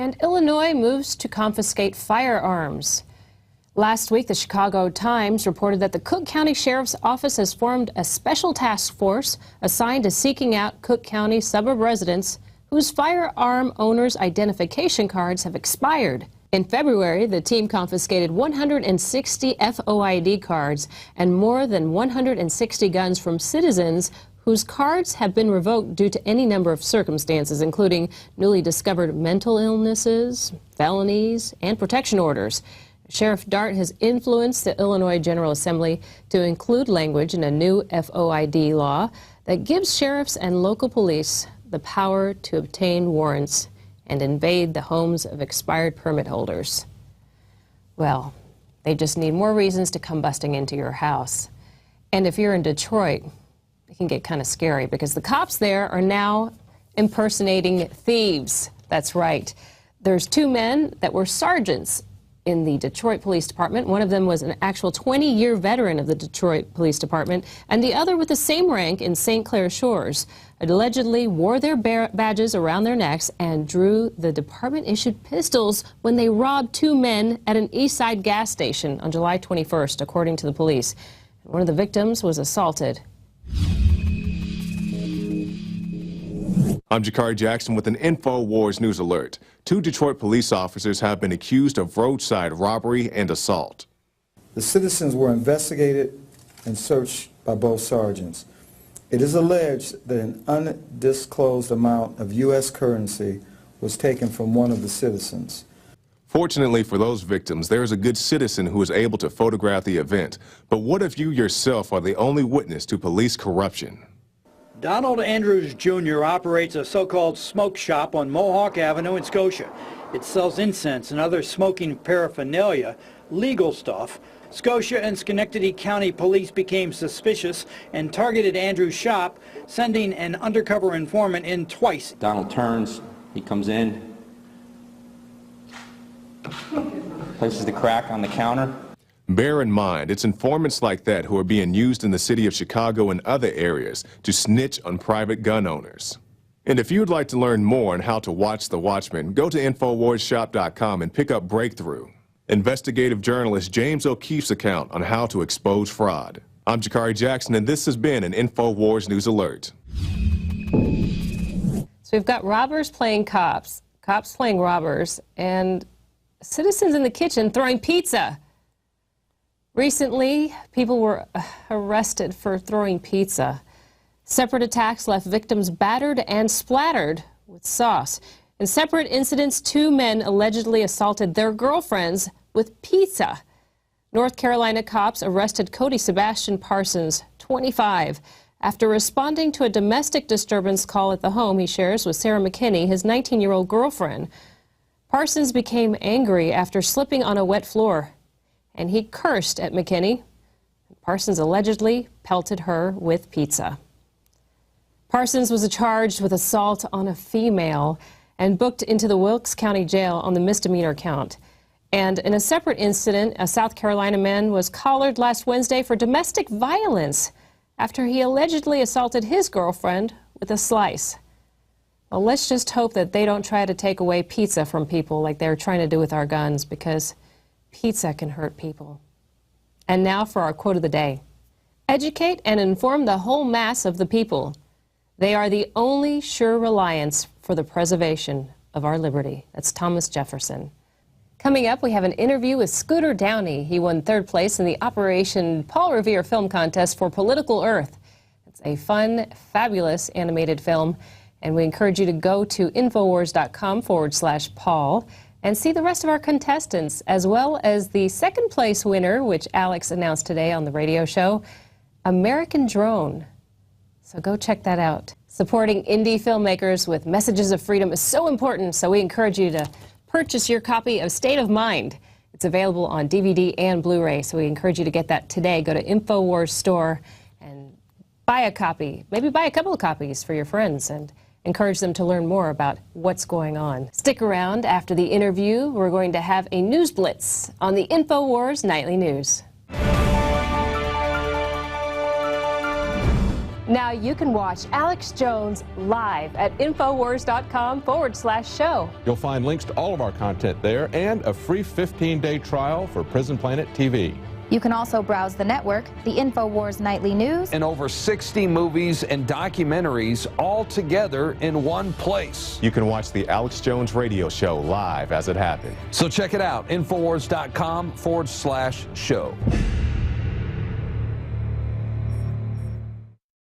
And Illinois moves to confiscate firearms. Last week, the Chicago Times reported that the Cook County Sheriff's Office has formed a special task force assigned to seeking out Cook County suburb residents whose firearm owners' identification cards have expired. In February, the team confiscated 160 FOID cards and more than 160 guns from citizens whose cards have been revoked due to any number of circumstances, including newly discovered mental illnesses, felonies, and protection orders. Sheriff Dart has influenced the Illinois General Assembly to include language in a new FOID law that gives sheriffs and local police the power to obtain warrants and invade the homes of expired permit holders. Well, they just need more reasons to come busting into your house. And if you're in Detroit, it can get kind of scary because the cops there are now impersonating thieves. That's right. There's two men that were sergeants in the Detroit Police Department. One of them was an actual 20-year veteran of the Detroit Police Department, and the other with the same rank in St. Clair Shores, allegedly wore their badges around their necks and drew the department-issued pistols when they robbed two men at an East Side gas station on July 21st, according to the police. One of the victims was assaulted. I'm Jakari Jackson with an InfoWars News Alert. Two Detroit police officers have been accused of roadside robbery and assault. The citizens were investigated and searched by both sergeants. It is alleged that an undisclosed amount of U.S. currency was taken from one of the citizens. Fortunately for those victims, there is a good citizen who is able to photograph the event. But what if you yourself are the only witness to police corruption? Donald Andrews Jr. operates a so-called smoke shop on Mohawk Avenue in Scotia. It sells incense and other smoking paraphernalia, legal stuff. Scotia and Schenectady County police became suspicious and targeted Andrews' shop, sending an undercover informant in twice. Donald turns, he comes in, places the crack on the counter. Bear in mind, it's informants like that who are being used in the city of Chicago and other areas to snitch on private gun owners. And if you'd like to learn more on how to watch the Watchmen, go to InfoWarsShop.com and pick up Breakthrough, investigative journalist James O'Keefe's account on how to expose fraud. I'm Jakari Jackson, and this has been an InfoWars News Alert. So we've got robbers playing cops, cops playing robbers, and citizens in the kitchen throwing pizza. Recently, people were arrested for throwing pizza. Separate attacks left victims battered and splattered with sauce. In separate incidents, two men allegedly assaulted their girlfriends with pizza. North Carolina cops arrested Cody Sebastian Parsons, 25, after responding to a domestic disturbance call at the home he shares with Sarah McKinney, his 19-year-old girlfriend. Parsons became angry after slipping on a wet floor, and he cursed at McKinney. Parsons allegedly pelted her with pizza. Parsons was charged with assault on a female and booked into the Wilkes County Jail on the misdemeanor count. And in a separate incident, a South Carolina man was collared last Wednesday for domestic violence after he allegedly assaulted his girlfriend with a slice. Well, let's just hope that they don't try to take away pizza from people like they're trying to do with our guns, because pizza can hurt people. And now for our quote of the day. Educate and inform the whole mass of the people. They are the only sure reliance for the preservation of our liberty. That's Thomas Jefferson. Coming up, we have an interview with Scooter Downey. He won third place in the Operation Paul Revere Film Contest for Political Earth. It's a fun, fabulous animated film, and we encourage you to go to Infowars.com/Paul and see the rest of our contestants, as well as the second place winner, which Alex announced today on the radio show, American Drone. So go check that out. Supporting indie filmmakers with messages of freedom is so important, so we encourage you to purchase your copy of State of Mind. It's available on DVD and Blu-ray, so we encourage you to get that today. Go to InfoWars store and buy a copy, maybe buy a couple of copies for your friends, and encourage them to learn more about what's going on. Stick around. After the interview, we're going to have a news blitz on the InfoWars Nightly News. Now you can watch Alex Jones live at Infowars.com/show. You'll find links to all of our content there and a free 15-day trial for Prison Planet TV. You can also browse the network, the InfoWars Nightly News, and over 60 movies and documentaries all together in one place. You can watch the Alex Jones radio show live as it happened. So check it out, Infowars.com/show.